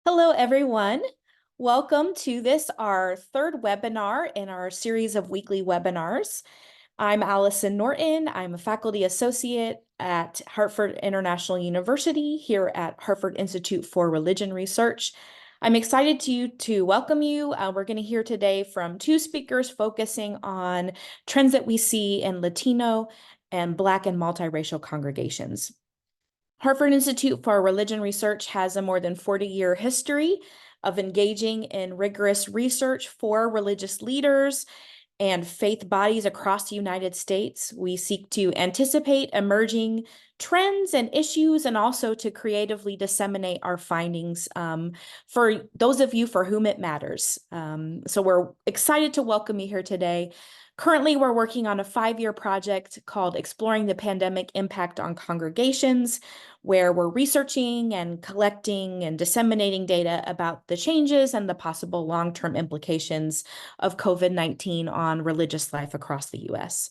Hello, everyone. Welcome to our third webinar in our series of weekly webinars. I'm Allison Norton. I'm a faculty associate at Hartford International University here at Hartford Institute for Religion Research. I'm excited to welcome you. We're going to hear today from two speakers focusing on trends that we see in Latino and Black and multiracial congregations. Hartford Institute for Religion Research has a more than 40-year history of engaging in rigorous research for religious leaders and faith bodies across the United States. We seek to anticipate emerging trends and issues and also to creatively disseminate our findings for those of you for whom it matters. So we're excited to welcome you here today. Currently, we're working on a 5-year project called Exploring the Pandemic Impact on Congregations, where we're researching and collecting and disseminating data about the changes and the possible long-term implications of COVID-19 on religious life across the U.S.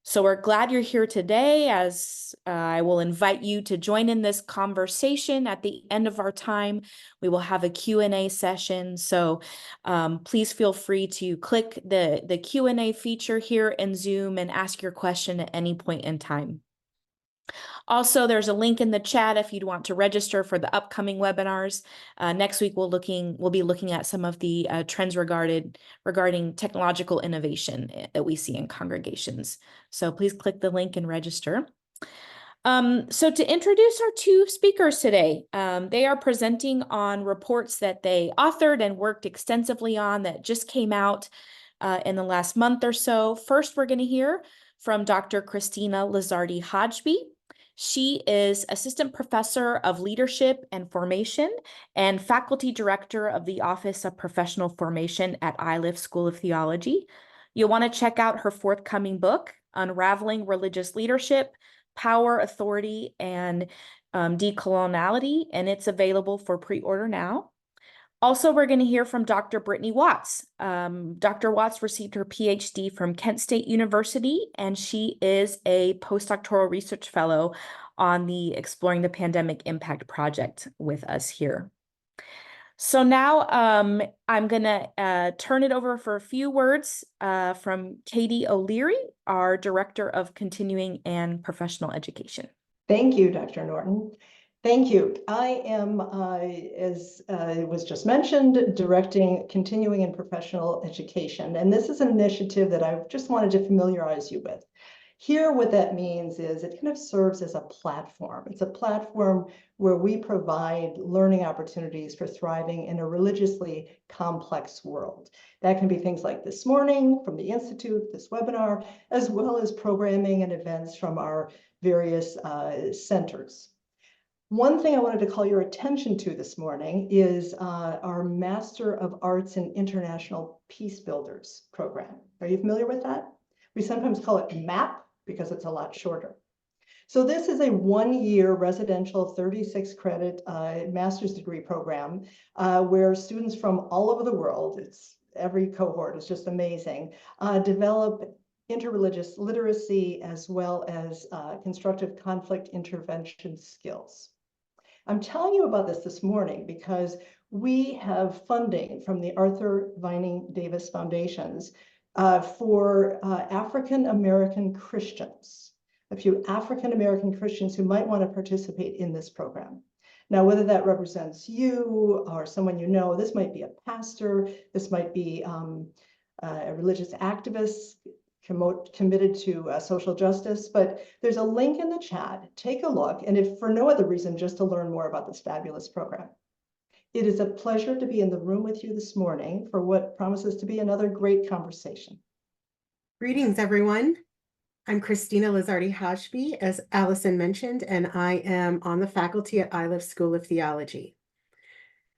So we're glad you're here today, as I will invite you to join in this conversation. At the end of our time, we will have a Q&A session. So please feel free to click the Q&A feature here in Zoom and ask your question at any point in time. Also, there's a link in the chat if you'd want to register for the upcoming webinars. Next week, we'll be looking at some of the trends regarding technological innovation that we see in congregations. So please click the link and register. So to introduce our two speakers today, they are presenting on reports that they authored and worked extensively on that just came out in the last month or so. First, we're going to hear from Dr. Christina Lizardi-Hodgeby. She is Assistant Professor of Leadership and Formation and Faculty Director of the Office of Professional Formation at Iliff School of Theology. You'll want to check out her forthcoming book, Unraveling Religious Leadership, Power, Authority, and Decoloniality, and it's available for pre-order now. Also, we're going to hear from Dr. Brittany Watts. Dr. Watts received her PhD from Kent State University, and she is a postdoctoral research fellow on the Exploring the Pandemic Impact project with us here. So now I'm going to turn it over for a few words from Katie O'Leary, our Director of Continuing and Professional Education. Thank you, Dr. Norton. Thank you. I am, as was just mentioned, directing continuing and professional education. And this is an initiative that I just wanted to familiarize you with. Here, what that means is it kind of serves as a platform. It's a platform where we provide learning opportunities for thriving in a religiously complex world. That can be things like this morning from the Institute, this webinar, as well as programming and events from our various centers. One thing I wanted to call your attention to this morning is our Master of Arts in International Peace Builders program. Are you familiar with that? We sometimes call it MAP because it's a lot shorter. So this is a 1-year residential 36-credit master's degree program where students from all over the world, every cohort is just amazing, develop interreligious literacy as well as constructive conflict intervention skills. I'm telling you about this morning because we have funding from the Arthur Vining Davis Foundations for African-American Christians, a few African-American Christians who might want to participate in this program. Now, whether that represents you or someone you know, this might be a pastor, this might be a religious activist, committed to social justice, but there's a link in the chat. Take a look, and if for no other reason, just to learn more about this fabulous program. It is a pleasure to be in the room with you this morning for what promises to be another great conversation. Greetings, everyone. I'm Christina Lizardi-Hodgeby, as Allison mentioned, and I am on the faculty at Iliff School of Theology.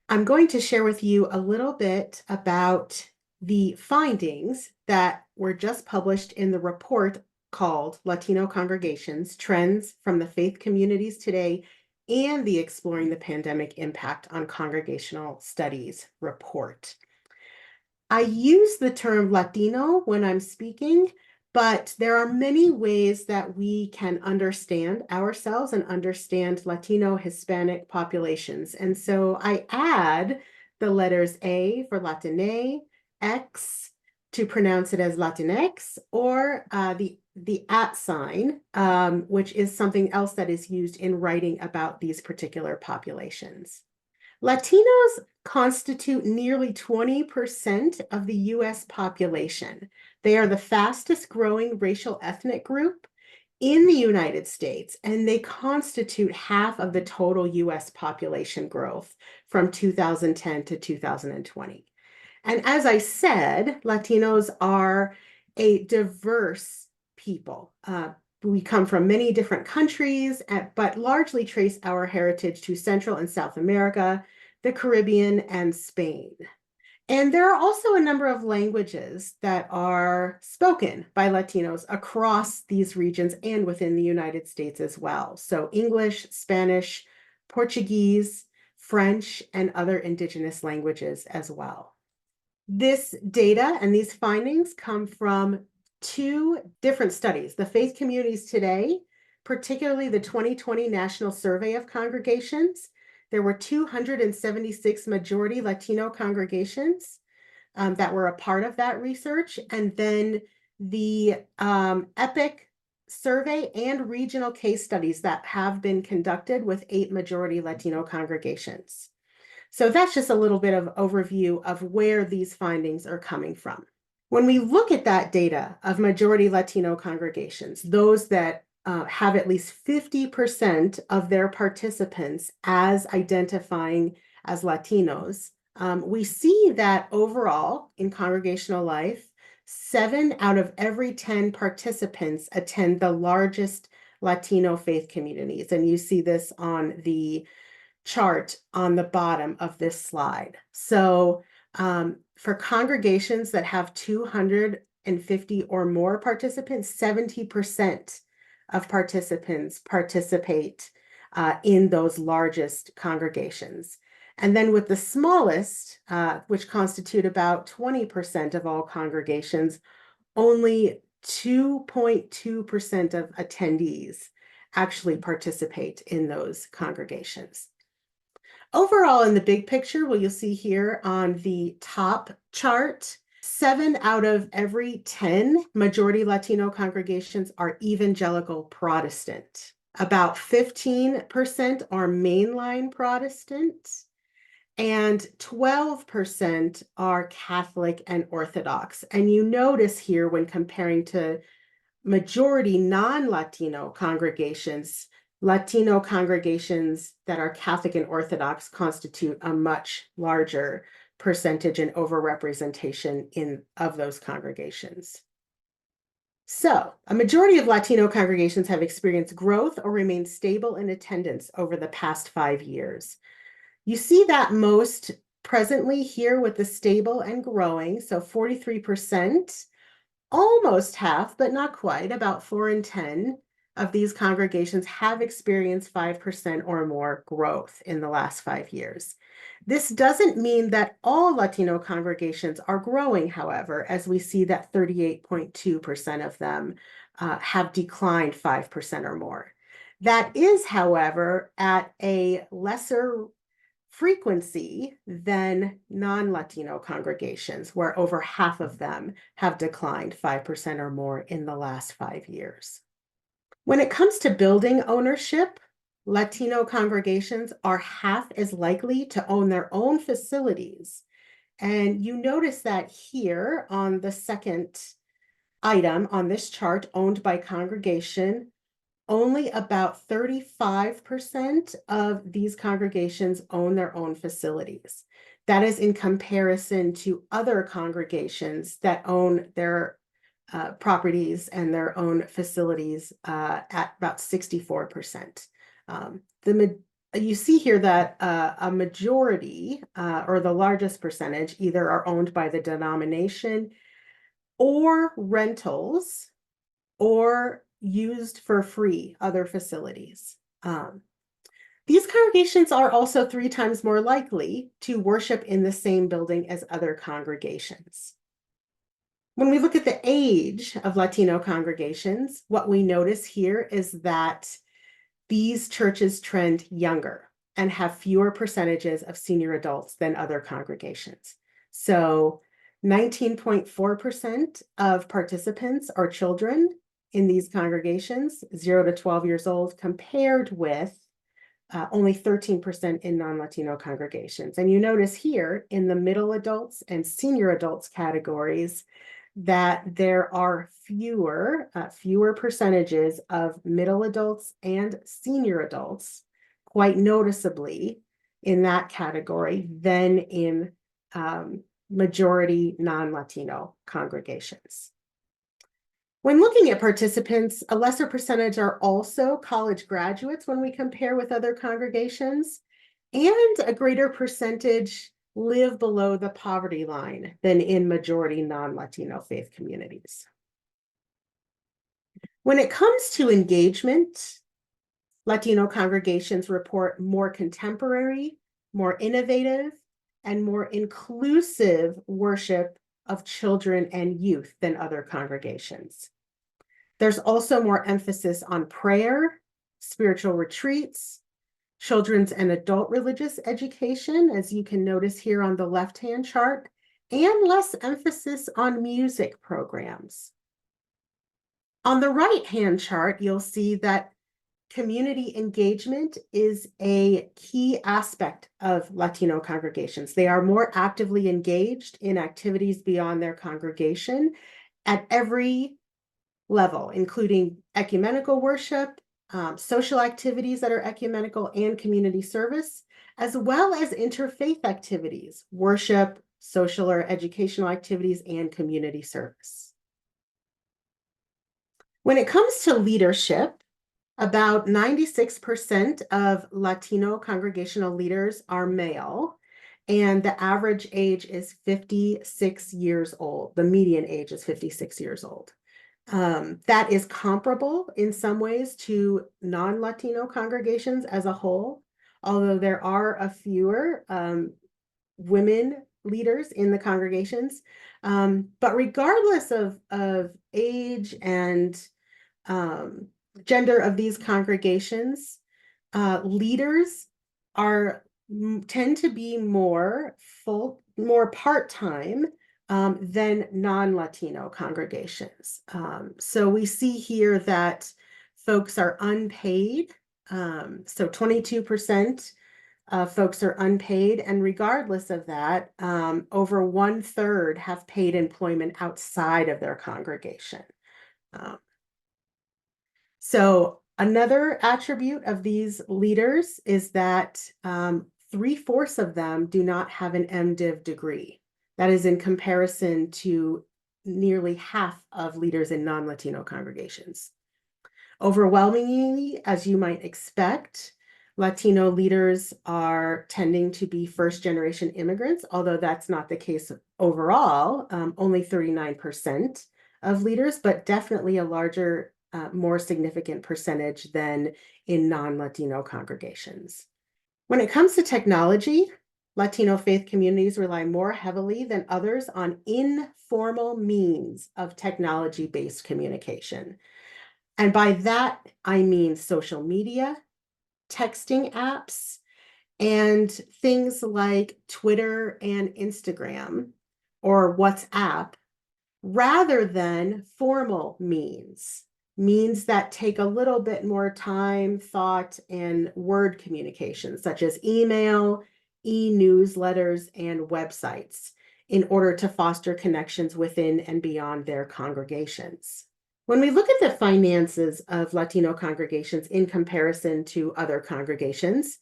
I'm going to share with you a little bit about the findings that were just published in the report called Latino Congregations, Trends from the Faith Communities Today and the Exploring the Pandemic Impact on Congregational Studies report. I use the term Latino when I'm speaking But there are many ways that we can understand ourselves and understand Latino Hispanic populations. And so I add the letters A for Latine, X to pronounce it as Latinx, or the @ sign, which is something else that is used in writing about these particular populations. Latinos constitute nearly 20% of the US population. They are the fastest growing racial ethnic group in the United States, and they constitute half of the total US population growth from 2010 to 2020. And as I said, Latinos are a diverse people. We come from many different countries, but largely trace our heritage to Central and South America, the Caribbean, and Spain. And there are also a number of languages that are spoken by Latinos across these regions and within the United States as well. So English, Spanish, Portuguese, French, and other indigenous languages as well. This data and these findings come from two different studies. The Faith Communities Today, particularly the 2020 National Survey of Congregations. There were 276 majority Latino congregations that were a part of that research. And then the EPIC survey and regional case studies that have been conducted with 8 majority Latino congregations. So that's just a little bit of overview of where these findings are coming from. When we look at that data of majority Latino congregations, those that have at least 50% of their participants as identifying as Latinos, we see that overall in congregational life, 7 out of every 10 participants attend the largest Latino faith communities. And you see this on the chart on the bottom of this slide. So for congregations that have 250 or more participants, 70% of participants participate in those largest congregations. And then with the smallest, which constitute about 20% of all congregations, only 2.2% of attendees actually participate in those congregations. Overall, in the big picture, what you'll see here on the top chart, 7 out of every 10 majority Latino congregations are evangelical Protestant. About 15% are mainline Protestant, and 12% are Catholic and Orthodox. And you notice here when comparing to majority non-Latino congregations, Latino congregations that are Catholic and Orthodox constitute a much larger percentage and overrepresentation of those congregations. So, a majority of Latino congregations have experienced growth or remained stable in attendance over the past 5 years. You see that most presently here with the stable and growing, so 43%, almost half, but not quite, about 4 in 10 of these congregations have experienced 5% or more growth in the last 5 years. This doesn't mean that all Latino congregations are growing, however, as we see that 38.2% of them have declined 5% or more. That is, however, at a lesser frequency than non-Latino congregations, where over half of them have declined 5% or more in the last 5 years. When it comes to building ownership, Latino congregations are half as likely to own their own facilities. And you notice that here on the second item on this chart, owned by congregation, only about 35% of these congregations own their own facilities. That is in comparison to other congregations that own their properties and their own facilities at about 64%. You see here that a majority or the largest percentage either are owned by the denomination or rentals or used for free other facilities. These congregations are also 3 times more likely to worship in the same building as other congregations. When we look at the age of Latino congregations, what we notice here is that these churches trend younger and have fewer percentages of senior adults than other congregations. So 19.4% of participants are children in these congregations, 0 to 12 years old, compared with only 13% in non-Latino congregations. And you notice here in the middle adults and senior adults categories that there are fewer percentages of middle adults and senior adults, quite noticeably in that category than in majority non-Latino congregations. When looking at participants, a lesser percentage are also college graduates when we compare with other congregations, and a greater percentage live below the poverty line than in majority non-Latino faith communities. When it comes to engagement, Latino congregations report more contemporary, more innovative, and more inclusive worship of children and youth than other congregations. There's also more emphasis on prayer, spiritual retreats, children's and adult religious education, as you can notice here on the left-hand chart, and less emphasis on music programs. On the right-hand chart, you'll see that community engagement is a key aspect of Latino congregations. They are more actively engaged in activities beyond their congregation at every level, including ecumenical worship, social activities that are ecumenical and community service, as well as interfaith activities, worship, social or educational activities, and community service. When it comes to leadership, about 96% of Latino congregational leaders are male, and the average age is 56 years old. The median age is 56 years old. That is comparable in some ways to non-Latino congregations as a whole, although there are a fewer women leaders in the congregations. But regardless of age and gender of these congregations, leaders tend to be more part-time than non-Latino congregations. So we see here that folks are unpaid. So 22% of folks are unpaid, and regardless of that, over 1/3 have paid employment outside of their congregation. So another attribute of these leaders is that 3/4 of them do not have an MDiv degree. That is in comparison to nearly half of leaders in non-Latino congregations. Overwhelmingly, as you might expect, Latino leaders are tending to be first-generation immigrants, although that's not the case overall, only 39% of leaders, but definitely a larger, more significant percentage than in non-Latino congregations. When it comes to technology, Latino faith communities rely more heavily than others on informal means of technology-based communication. And by that, I mean social media, texting apps, and things like Twitter and Instagram or WhatsApp, rather than formal means that take a little bit more time, thought, and word communication, such as email, e-newsletters, and websites, in order to foster connections within and beyond their congregations. When we look at the finances of Latino congregations in comparison to other congregations,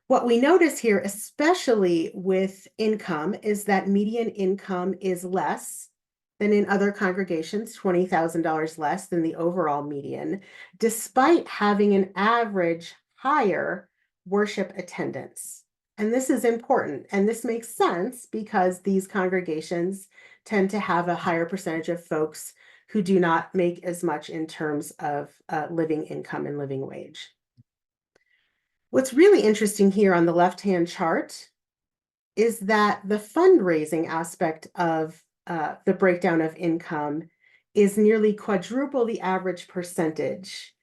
what we notice here, especially with income, is that median income is less than in other congregations, $20,000 less than the overall median, despite having an average higher worship attendance. And this is important, and this makes sense because these congregations tend to have a higher percentage of folks who do not make as much in terms of living income and living wage. What's really interesting here on the left-hand chart is that the fundraising aspect of the breakdown of income is nearly quadruple the average percentage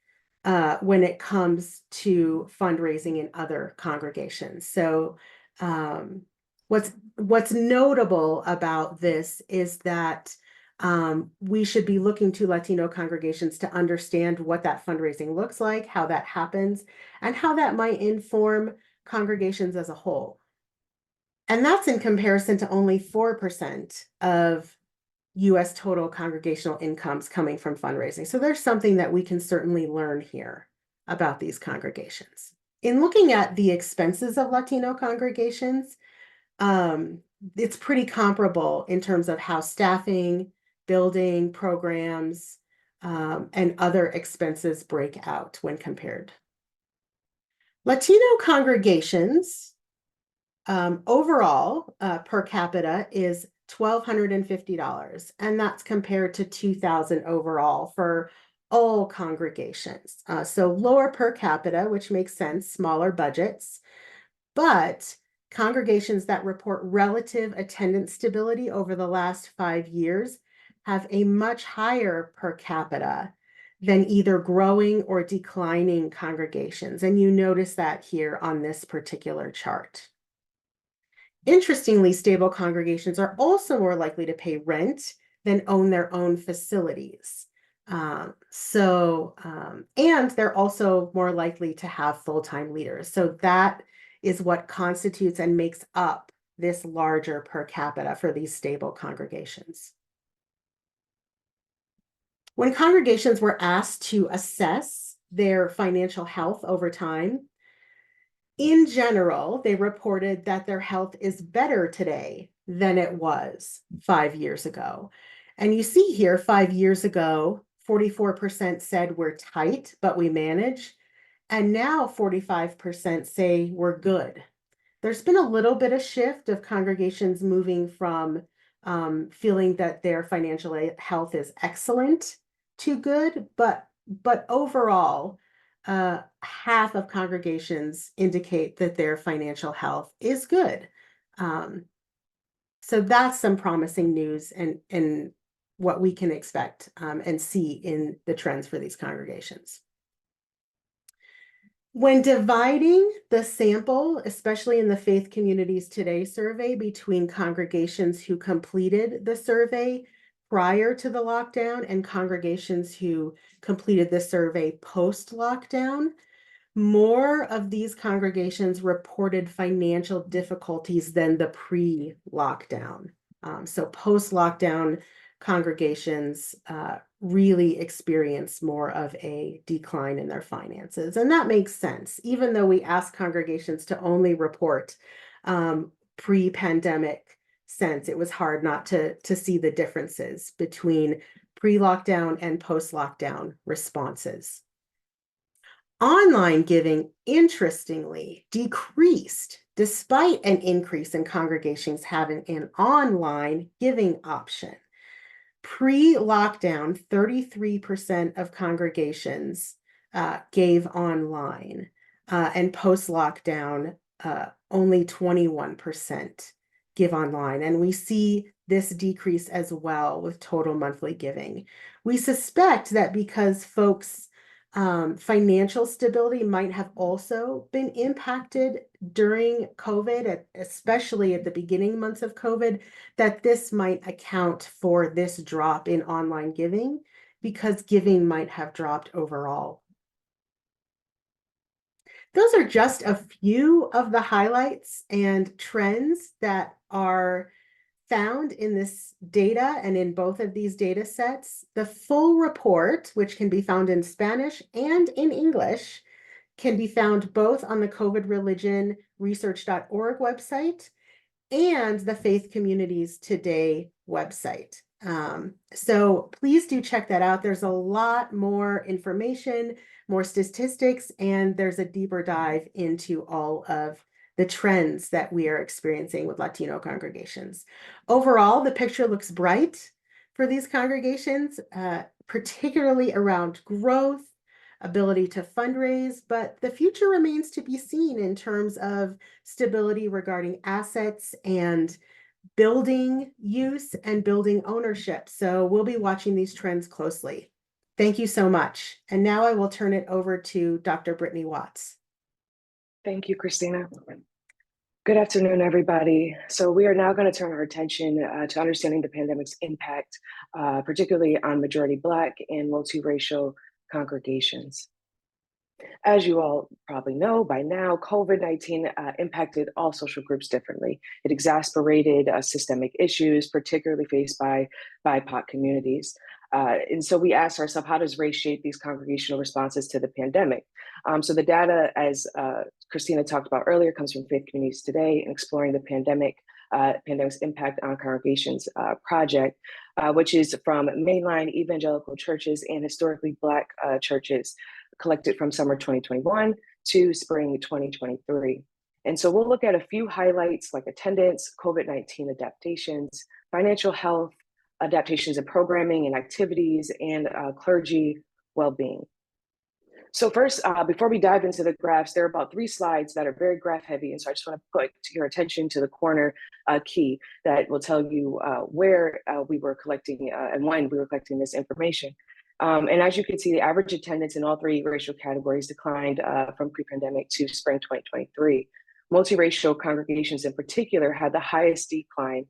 when it comes to fundraising in other congregations. So what's notable about this is that we should be looking to Latino congregations to understand what that fundraising looks like, how that happens, and how that might inform congregations as a whole. And that's in comparison to only 4% of US total congregational incomes coming from fundraising. So there's something that we can certainly learn here about these congregations. In looking at the expenses of Latino congregations, it's pretty comparable in terms of how staffing, building, programs, and other expenses break out when compared. Latino congregations overall per capita is $1,250, and that's compared to $2,000 overall for all congregations. So lower per capita, which makes sense, smaller budgets, but congregations that report relative attendance stability over the last 5 years have a much higher per capita than either growing or declining congregations. And you notice that here on this particular chart. Interestingly, stable congregations are also more likely to pay rent than own their own facilities. And they're also more likely to have full-time leaders. So that is what constitutes and makes up this larger per capita for these stable congregations. When congregations were asked to assess their financial health over time, in general, they reported that their health is better today than it was 5 years ago. And you see here, 5 years ago, 44% said we're tight, but we manage. And now 45% say we're good. There's been a little bit of shift of congregations moving from feeling that their financial health is excellent to good, but overall, half of congregations indicate that their financial health is good. So that's some promising news and what we can expect and see in the trends for these congregations. When dividing the sample, especially in the Faith Communities Today survey, between congregations who completed the survey prior to the lockdown and congregations who completed the survey post-lockdown, more of these congregations reported financial difficulties than the pre-lockdown. So post-lockdown congregations really experience more of a decline in their finances. And that makes sense. Even though we ask congregations to only report pre-pandemic sense, it was hard not to see the differences between pre-lockdown and post-lockdown responses. Online giving, interestingly, decreased despite an increase in congregations having an online giving option. Pre-lockdown, 33% of congregations gave online, and post-lockdown, only 21% give online. And we see this decrease as well with total monthly giving. We suspect that because folks' financial stability might have also been impacted during COVID, especially at the beginning months of COVID, that this might account for this drop in online giving because giving might have dropped overall. Those are just a few of the highlights and trends that are found in this data and in both of these data sets. The full report, which can be found in Spanish and in English, can be found both on the covidreligionresearch.org website and the Faith Communities Today website. So please do check that out. There's a lot more information, more statistics, and there's a deeper dive into all of the trends that we are experiencing with Latino congregations. Overall, the picture looks bright for these congregations, particularly around growth, ability to fundraise, but the future remains to be seen in terms of stability regarding assets and building use and building ownership. So we'll be watching these trends closely. Thank you so much. And now I will turn it over to Dr. Brittany Watts. Thank you, Christina. Good afternoon, everybody. So we are now going to turn our attention to understanding the pandemic's impact, particularly on majority Black and multiracial congregations. As you all probably know by now, COVID-19 impacted all social groups differently. It exacerbated systemic issues, particularly faced by BIPOC communities. And so we asked ourselves, how does race shape these congregational responses to the pandemic? So the data, as Christina talked about earlier, comes from Faith Communities Today and Exploring the Pandemic's Impact on Congregations project, which is from mainline evangelical churches and historically Black churches, collected from summer 2021 to spring 2023. And so we'll look at a few highlights like attendance, COVID-19 adaptations, financial health, adaptations in programming and activities, and clergy well-being. So first, before we dive into the graphs, there are about 3 slides that are very graph heavy. And so I just want to put your attention to the corner key that will tell you where we were collecting and when we were collecting this information. And as you can see, the average attendance in all 3 racial categories declined from pre-pandemic to spring 2023. Multiracial congregations in particular had the highest decline,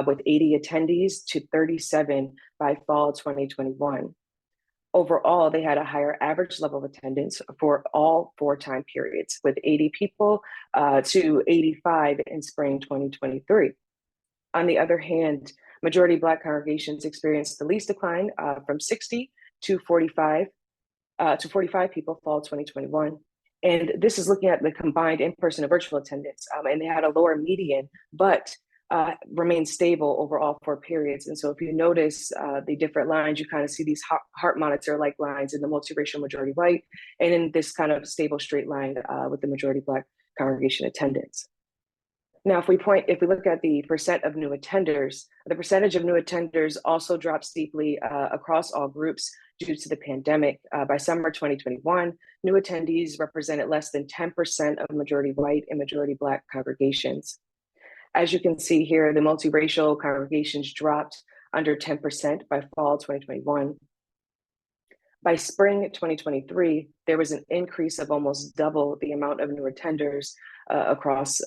with 80 attendees to 37 by fall 2021. Overall, they had a higher average level of attendance for all 4 time periods, with 80 people to 85 in spring 2023. On the other hand, majority Black congregations experienced the least decline, from 60 to 45 people fall 2021. And this is looking at the combined in-person and virtual attendance. And they had a lower median, but remained stable over all 4 periods. And so if you notice the different lines, you kind of see these heart monitor-like lines in the multiracial majority White, and in this kind of stable straight line with the majority Black congregation attendance. Now, if we look at the percent of new attenders, the percentage of new attenders also dropped steeply across all groups due to the pandemic. By summer 2021, new attendees represented less than 10% of majority White and majority Black congregations. As you can see here, the multiracial congregations dropped under 10% by fall 2021. By spring 2023, there was an increase of almost double the amount of new attenders across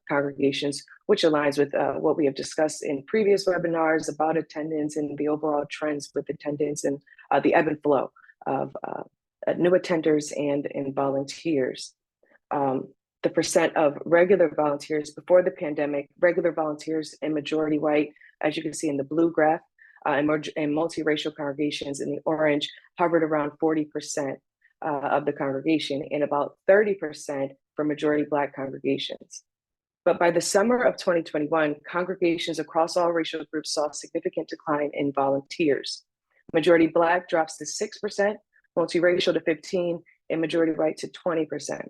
congregations, which aligns with what we have discussed in previous webinars about attendance and the overall trends with attendance and the ebb and flow of new attenders and volunteers. The percent of regular volunteers before the pandemic, regular volunteers and majority White, as you can see in the blue graph, and multiracial congregations in the orange, hovered around 40% of the congregation and about 30% for majority Black congregations. But by the summer of 2021, congregations across all racial groups saw a significant decline in volunteers. Majority Black drops to 6%, multiracial to 15%, and majority White to 20%.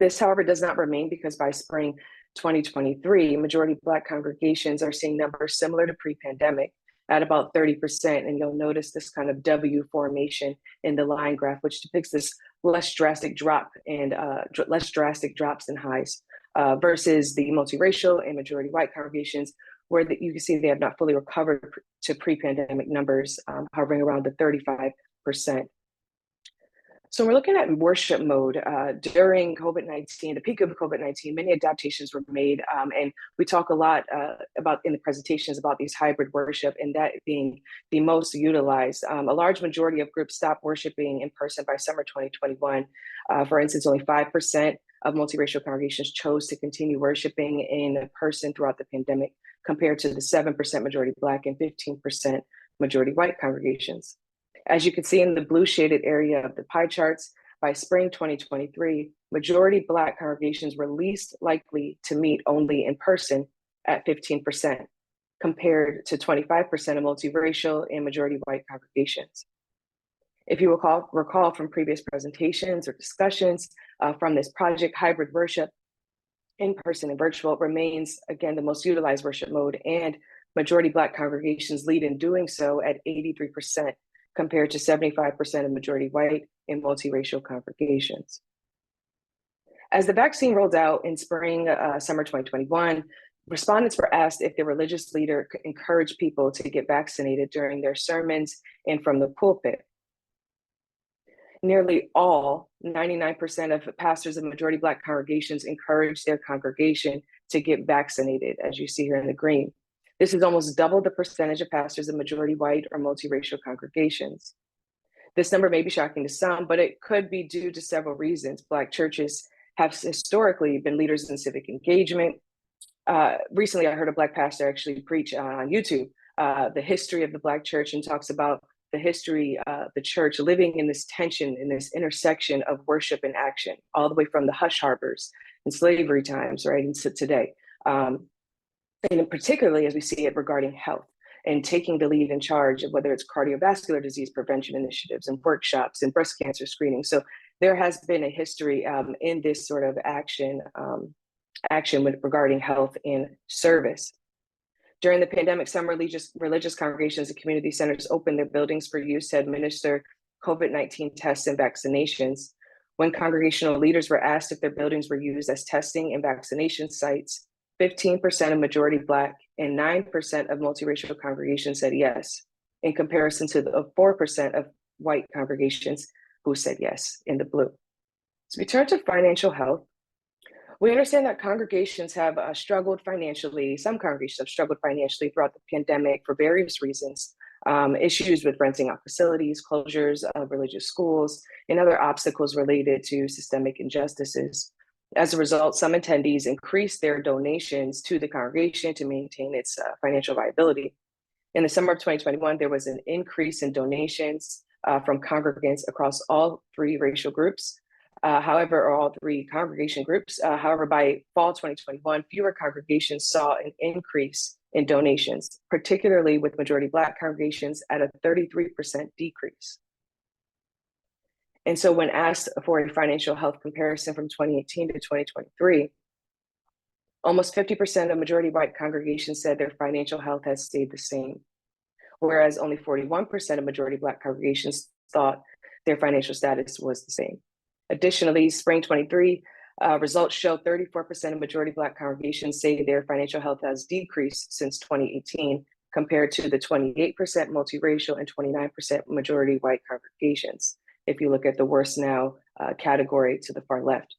This, however, does not remain, because by spring 2023, majority Black congregations are seeing numbers similar to pre-pandemic at about 30%. And you'll notice this kind of W formation in the line graph, which depicts this less drastic drop and less drastic drops and highs versus the multiracial and majority White congregations, where you can see they have not fully recovered to pre-pandemic numbers, hovering around the 35%. So we're looking at worship mode during COVID-19, the peak of COVID-19, many adaptations were made. And we talk a lot about in the presentations about these hybrid worship, and that being the most utilized. A large majority of groups stopped worshiping in person by summer 2021. For instance, only 5% of multiracial congregations chose to continue worshiping in person throughout the pandemic, compared to the 7% majority Black and 15% majority White congregations. As you can see in the blue shaded area of the pie charts, by spring 2023, majority Black congregations were least likely to meet only in person at 15%, compared to 25% of multiracial and majority White congregations. If you recall from previous presentations or discussions from this project, hybrid worship, in-person and virtual, remains, again, the most utilized worship mode, and majority Black congregations lead in doing so at 83%, compared to 75% of majority White and multiracial congregations. As the vaccine rolled out in summer 2021, Respondents were asked if their religious leader encouraged people to get vaccinated during their sermons and from the pulpit. Nearly all, 99% of pastors of majority Black congregations encouraged their congregation to get vaccinated, as you see here in the green. This is almost double the percentage of pastors of majority white or multiracial congregations. This number may be shocking to some, but it could be due to several reasons. Black churches have historically been leaders in civic engagement. Recently, I heard a Black pastor actually preach on YouTube the history of the Black church, and talks about the history of the church living in this tension, in this intersection of worship and action, all the way from the hush harbors and slavery times, right, into today. And particularly as we see it regarding health and taking the lead in charge of whether it's cardiovascular disease prevention initiatives and workshops and breast cancer screening. So there has been a history in this sort of action regarding health and service. During the pandemic, some religious congregations and community centers opened their buildings for use to administer COVID-19 tests and vaccinations. When congregational leaders were asked if their buildings were used as testing and vaccination sites, 15% of majority Black and 9% of multiracial congregations said yes, in comparison to the 4% of white congregations who said yes in the blue. So we turn to financial health. We understand that congregations have struggled financially. Some congregations have struggled financially throughout the pandemic for various reasons. Issues with renting out facilities, closures of religious schools, and other obstacles related to systemic injustices. As a result, some attendees increased their donations to the congregation to maintain its financial viability. In the summer of 2021, there was an increase in donations from congregants across all three racial groups. However, all three congregation groups. However, by fall 2021, fewer congregations saw an increase in donations, particularly with majority Black congregations at a 33% decrease. And so when asked for a financial health comparison from 2018 to 2023, almost 50% of majority white congregations said their financial health has stayed the same, whereas only 41% of majority Black congregations thought their financial status was the same. Additionally, spring 23 results show 34% of majority Black congregations say their financial health has decreased since 2018, compared to the 28% multiracial and 29% majority white congregations, if you look at the worse now category to the far left.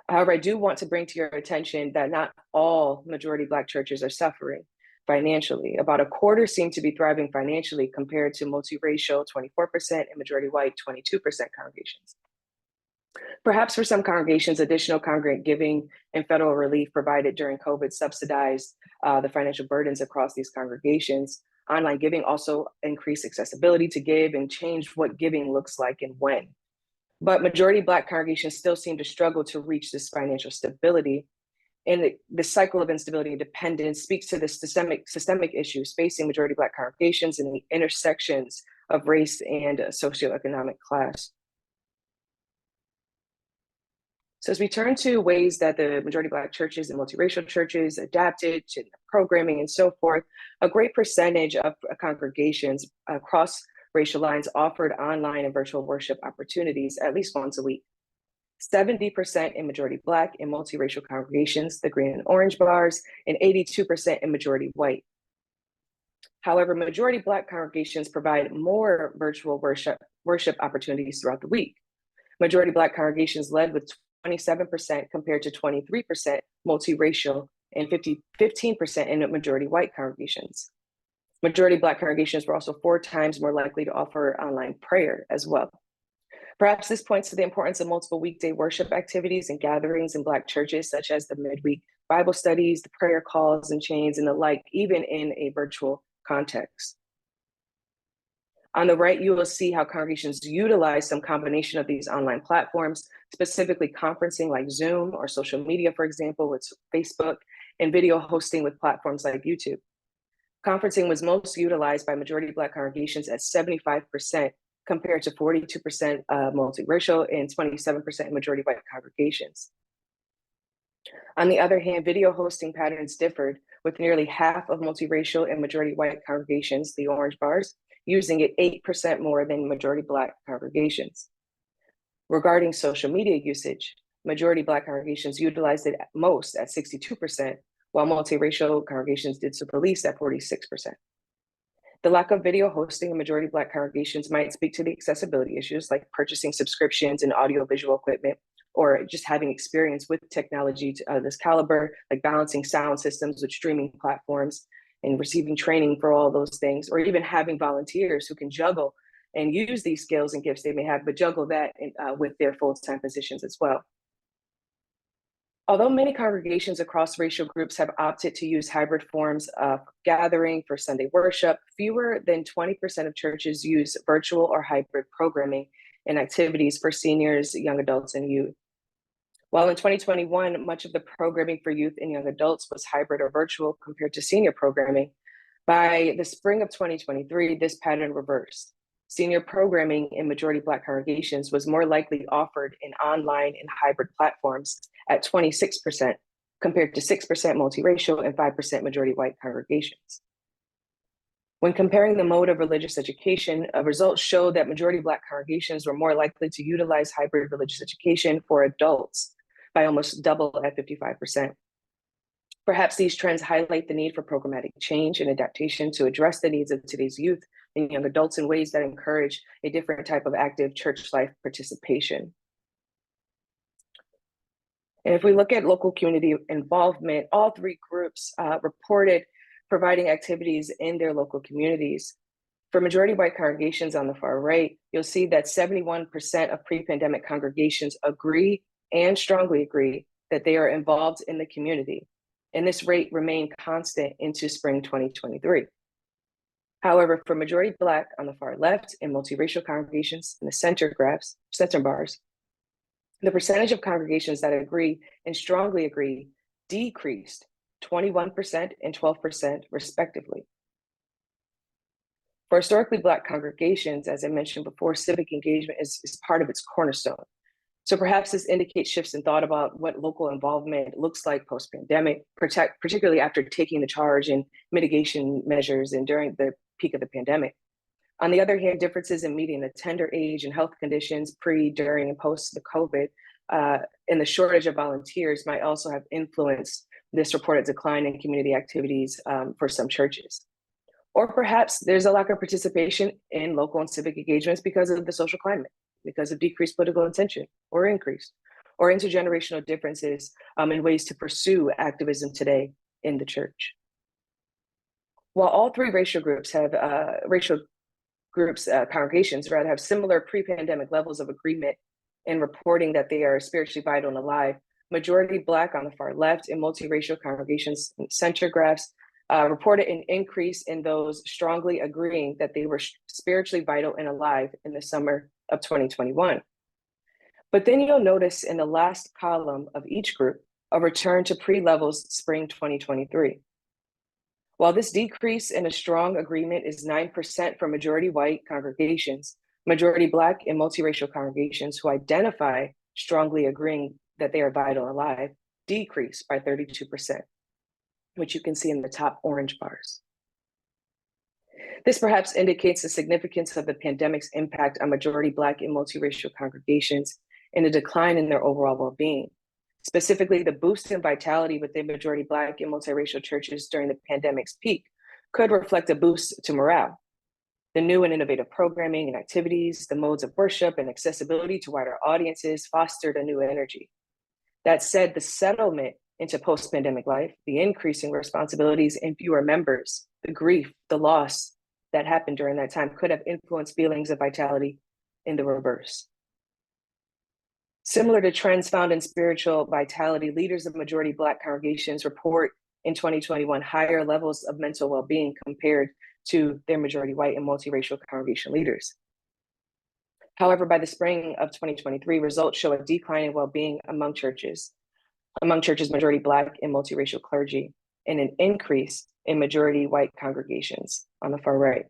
However, I do want to bring to your attention that not all majority Black churches are suffering financially. About a quarter seem to be thriving financially, compared to multiracial 24% and majority white 22% congregations. Perhaps for some congregations, additional congregant giving and federal relief provided during COVID subsidized the financial burdens across these congregations. Online giving also increased accessibility to give and changed what giving looks like and when. But majority Black congregations still seem to struggle to reach this financial stability. And the cycle of instability and dependence speaks to the systemic issues facing majority Black congregations and the intersections of race and socioeconomic class. So as we turn to ways that the majority Black churches and multiracial churches adapted to programming and so forth, a great percentage of congregations across racial lines offered online and virtual worship opportunities at least once a week. 70% in majority Black and multiracial congregations, the green and orange bars, and 82% in majority white. However, majority Black congregations provide more virtual worship opportunities throughout the week. Majority Black congregations led with 27% compared to 23% multiracial and 15% in majority white congregations. Majority Black congregations were also 4 times more likely to offer online prayer as well. Perhaps this points to the importance of multiple weekday worship activities and gatherings in Black churches, such as the midweek Bible studies, the prayer calls and chains, and the like, even in a virtual context. On the right, you will see how congregations utilize some combination of these online platforms, specifically conferencing like Zoom or social media, for example, with Facebook, and video hosting with platforms like YouTube. Conferencing was most utilized by majority Black congregations at 75%, compared to 42% multiracial and 27% majority white congregations. On the other hand, video hosting patterns differed, with nearly half of multiracial and majority white congregations, the orange bars, using it 8% more than majority Black congregations. Regarding social media usage, majority Black congregations utilized it most at 62%, while multiracial congregations did so the least at 46%. The lack of video hosting in majority Black congregations might speak to the accessibility issues like purchasing subscriptions and audiovisual equipment, or just having experience with technology to this caliber, like balancing sound systems with streaming platforms and receiving training for all those things, or even having volunteers who can juggle and use these skills and gifts they may have, but juggle that with their full-time positions as well. Although many congregations across racial groups have opted to use hybrid forms of gathering for Sunday worship, fewer than 20% of churches use virtual or hybrid programming and activities for seniors, young adults, and youth. While in 2021, much of the programming for youth and young adults was hybrid or virtual compared to senior programming, by the spring of 2023, this pattern reversed. Senior programming in majority Black congregations was more likely offered in online and hybrid platforms at 26%, compared to 6% multiracial and 5% majority white congregations. When comparing the mode of religious education, results show that majority Black congregations were more likely to utilize hybrid religious education for adults by almost double at 55%. Perhaps these trends highlight the need for programmatic change and adaptation to address the needs of today's youth and young adults in ways that encourage a different type of active church life participation. And if we look at local community involvement, all three groups reported providing activities in their local communities. For majority white congregations on the far right, you'll see that 71% of pre-pandemic congregations agree and strongly agree that they are involved in the community. And this rate remained constant into spring 2023. However, for majority Black on the far left and multiracial congregations in the center bars, the percentage of congregations that agree and strongly agree decreased 21% and 12% respectively. For historically Black congregations, as I mentioned before, civic engagement is part of its cornerstone. So perhaps this indicates shifts in thought about what local involvement looks like post-pandemic, particularly after taking the charge in mitigation measures and during the peak of the pandemic. On the other hand, differences in median attender age and health conditions pre, during, and post the COVID and the shortage of volunteers might also have influenced this reported decline in community activities for some churches. Or perhaps there's a lack of participation in local and civic engagements because of the social climate, because of decreased political intention or increased, or intergenerational differences in ways to pursue activism today in the church. While all three racial groups congregations rather have similar pre-pandemic levels of agreement in reporting that they are spiritually vital and alive, majority Black on the far left and multiracial congregations in center graphs reported an increase in those strongly agreeing that they were spiritually vital and alive in the summer of 2021. But then you'll notice in the last column of each group, a return to pre-levels spring 2023. While this decrease in a strong agreement is 9% for majority white congregations, majority Black and multiracial congregations who identify strongly agreeing that they are vital and alive decreased by 32%, which you can see in the top orange bars. This perhaps indicates the significance of the pandemic's impact on majority Black and multiracial congregations and a decline in their overall well-being. Specifically, the boost in vitality within majority Black and multiracial churches during the pandemic's peak could reflect a boost to morale. The new and innovative programming and activities, the modes of worship, and accessibility to wider audiences fostered a new energy. That said, the settlement into post-pandemic life, the increasing responsibilities and fewer members, the grief, the loss that happened during that time could have influenced feelings of vitality in the reverse. Similar to trends found in spiritual vitality, leaders of majority Black congregations report in 2021 higher levels of mental well-being compared to their majority white and multiracial congregation leaders. However, by the spring of 2023, results show a decline in well-being among churches majority Black and multiracial clergy, and an increase in majority white congregations on the far right.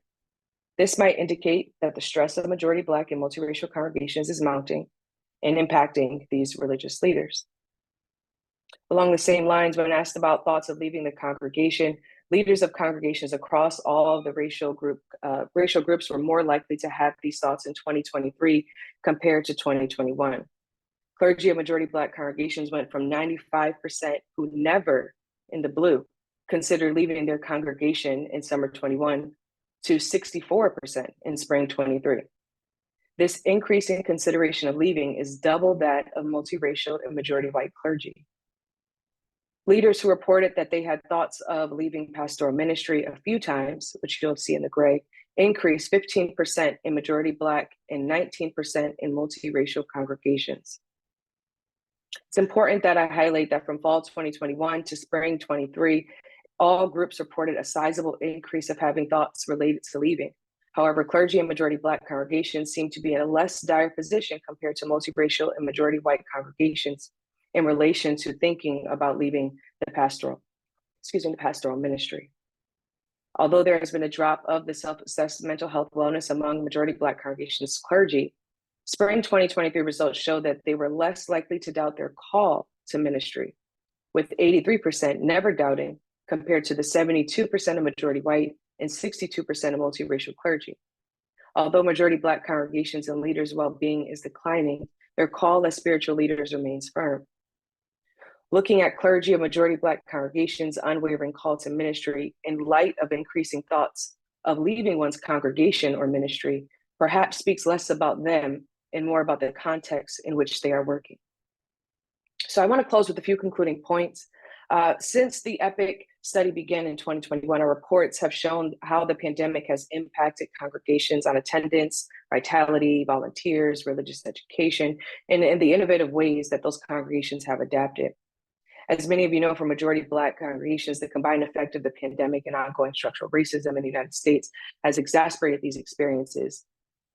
This might indicate that the stress of majority Black and multiracial congregations is mounting and impacting these religious leaders. Along the same lines, when asked about thoughts of leaving the congregation, leaders of congregations across all of the racial groups were more likely to have these thoughts in 2023 compared to 2021. Clergy of majority Black congregations went from 95% who never, in the blue, considered leaving their congregation in summer 21 to 64% in spring 23. This increase in consideration of leaving is double that of multiracial and majority white clergy. Leaders who reported that they had thoughts of leaving pastoral ministry a few times, which you'll see in the gray, increased 15% in majority Black and 19% in multiracial congregations. It's important that I highlight that from fall 2021 to spring 23, all groups reported a sizable increase of having thoughts related to leaving. However, clergy and majority Black congregations seem to be in a less dire position compared to multiracial and majority white congregations in relation to thinking about leaving the pastoral ministry. Although there has been a drop of the self-assessed mental health wellness among majority Black congregations clergy, spring 2023 results show that they were less likely to doubt their call to ministry, with 83% never doubting compared to the 72% of majority white and 62% of multiracial clergy. Although majority Black congregations and leaders' well-being is declining, their call as spiritual leaders remains firm. Looking at clergy of majority Black congregations' unwavering call to ministry in light of increasing thoughts of leaving one's congregation or ministry perhaps speaks less about them and more about the context in which they are working. So I want to close with a few concluding points. Since the EPIC study began in 2021, our reports have shown how the pandemic has impacted congregations on attendance, vitality, volunteers, religious education, and the innovative ways that those congregations have adapted. As many of you know, for majority Black congregations, the combined effect of the pandemic and ongoing structural racism in the United States has exacerbated these experiences.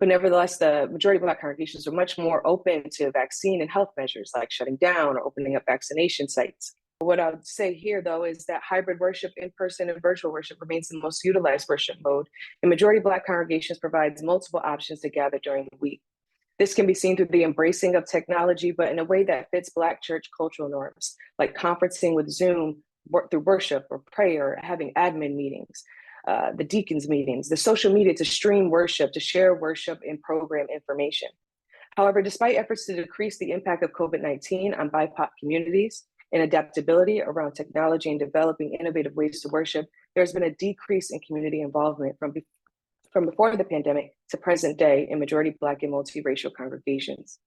But nevertheless, the majority Black congregations are much more open to vaccine and health measures like shutting down or opening up vaccination sites. What I would say here, though, is that hybrid worship, in-person and virtual worship remains the most utilized worship mode, and majority Black congregations provides multiple options to gather during the week. This can be seen through the embracing of technology, but in a way that fits Black church cultural norms, like conferencing with Zoom through worship or prayer, or having admin meetings, the deacons meetings, the social media to stream worship, to share worship and program information. However, despite efforts to decrease the impact of COVID-19 on BIPOC communities and adaptability around technology and developing innovative ways to worship, there's been a decrease in community involvement from before the pandemic to present day in majority Black and multiracial congregations.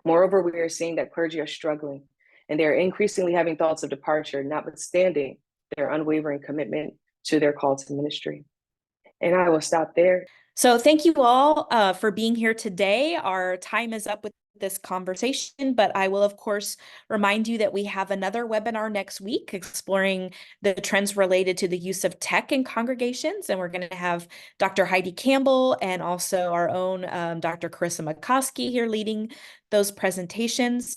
Moreover, we are seeing that clergy are struggling and they're increasingly having thoughts of departure, notwithstanding their unwavering commitment to their call to ministry. And I will stop there. So thank you all for being here today. Our time is up with this conversation, but I will, of course, remind you that we have another webinar next week exploring the trends related to the use of tech in congregations. And we're going to have Dr. Heidi Campbell and also our own Dr. Carissa McCoskey here leading those presentations.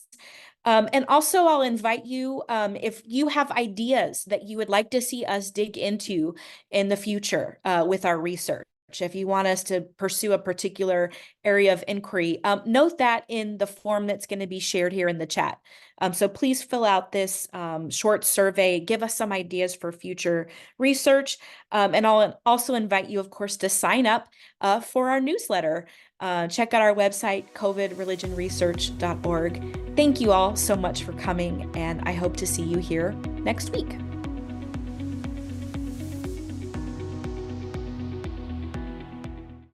And also I'll invite you, if you have ideas that you would like to see us dig into in the future with our research, if you want us to pursue a particular area of inquiry, note that in the form that's going to be shared here in the chat. So please fill out this short survey, give us some ideas for future research. And I'll also invite you, of course, to sign up for our newsletter. Check out our website, covidreligionresearch.org. Thank you all so much for coming, and I hope to see you here next week.